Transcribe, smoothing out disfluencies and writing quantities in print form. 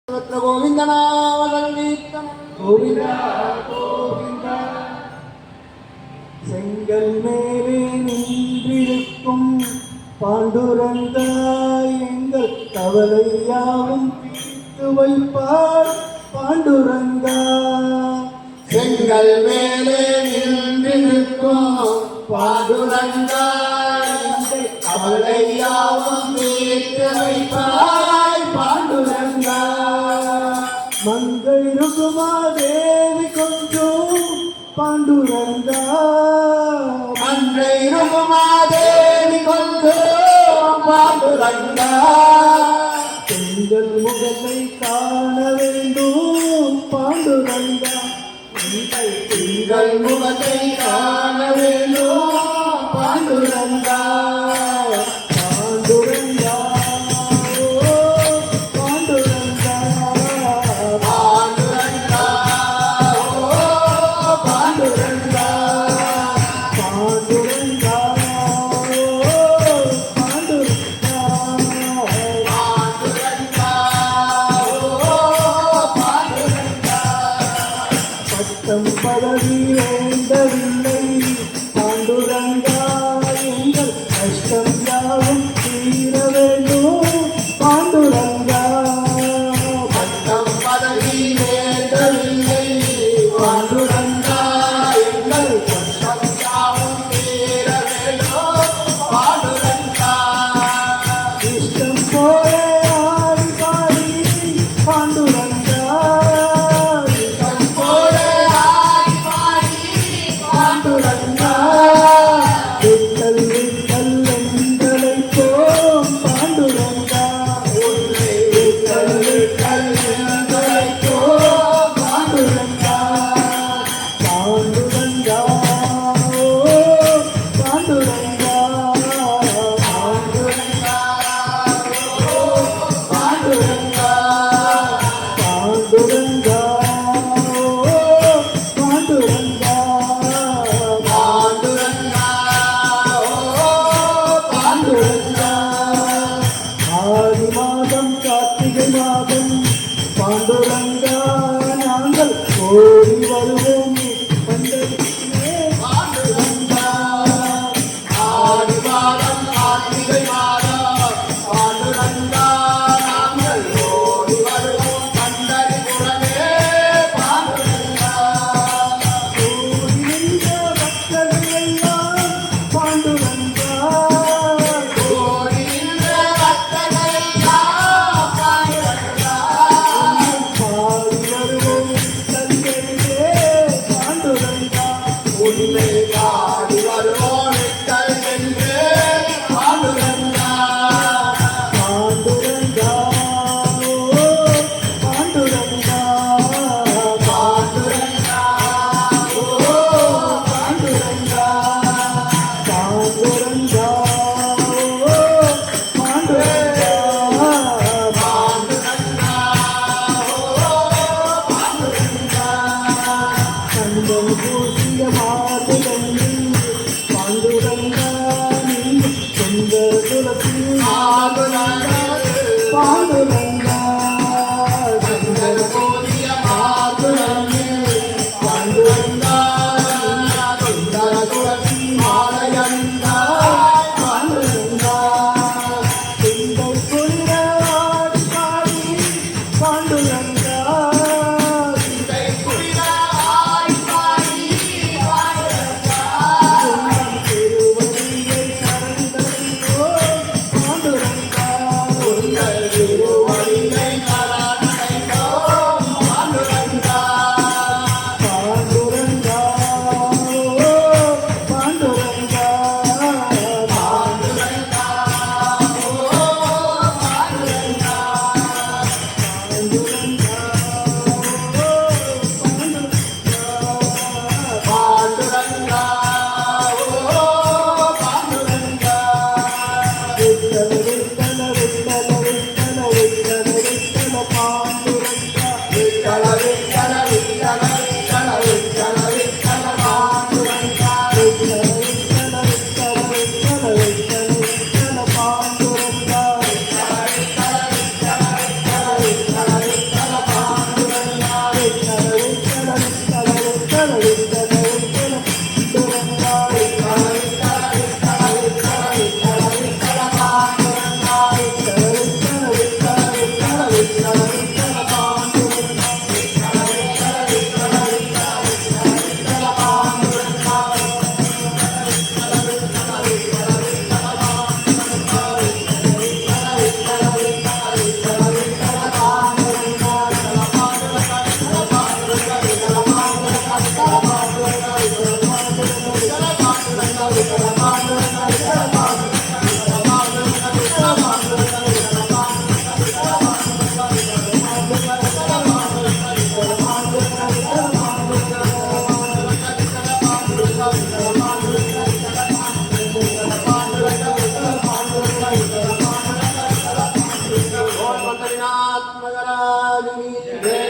கோவிந்த நாமதீர்த்தம் கோவிந்த கோவிந்த. செங்கல் மேலே நின்றிருக்கும் பாண்டுரங்கா எங்கள் கவலையாவும் தீர்த்து வைப்பார் பாண்டுரங்கா. செங்கல் மேலே நின்றிருக்கும் பாண்டுரங்கா எங்கள் கவலையாவும் தீர்த்து வைப்பார் பாண்டுரங்கா. மங்கை ருகுமாதேவி கொஞ்சம் பாண்டுரங்கா, மங்கை ருகுமாதேவி கொஞ்சம் பாண்டுரங்கா. பெண்கள் முகத்தை காண வேண்டும் பாண்டுரங்கா, பெண்கள் முகத்தை காண வேண்டும் பாண்டுரங்கா. பதவி வேண்டவில்லை பாண்டுரங்கா, எங்கள் கஷ்டம் யாவும் தீர வேண்டும் பாண்டுரங்கா. பட்டம் பதவி வேண்டவில்லை பாண்டுரங்கா, எங்கள் கஷ்டம் யாவும் தீர வேண்டும் பாண்டுரங்கா. இஷ்டம் போல ஆடி பாடி பாண்டுரங்கா, பாண்டுரங்கா நாங்கள் ஓடி வருவோம் பாண்டுரங்கா. ஆடி மாதம் கார்த்திகை மாதம் பாண்டுரங்கா நாங்கள் ஓடி வருவோம் பண்டரிபுரமே பாண்டுரங்கா. ஓடி நின்ற பக்தர்கள் எல்லாம் பாண்டுரங்கா, ஓடி நின்ற பக்தர்கள் எல்லாம் பாண்டுரங்கா. உண்மை காடி வருவோம் என்று பாண்டுரங்கா. பாண்டுரங்கா பாண்டுரங்கா பாண்டுரங்கா பாண்டுரங்கா பாண்டுரங்கா பாண்டுரங்கா பாண்டுரங்கா பாண்டுரங்கா. கண்கள் பூசிய பாண்டுரங்கா நீங்கள் சொந்த துளசி பாண்டுரங்கா பாண்டுரங்கா. கண்கள் பூசிய பாண்டுரங்கா சொந்த துளசி மாலையந்தா பாண்டுரங்கா. பெண்கள் குளிர ஆடி பாடி பாண்டுரங்கா, பாண்டுரங்கா வேலாயுதமாகினி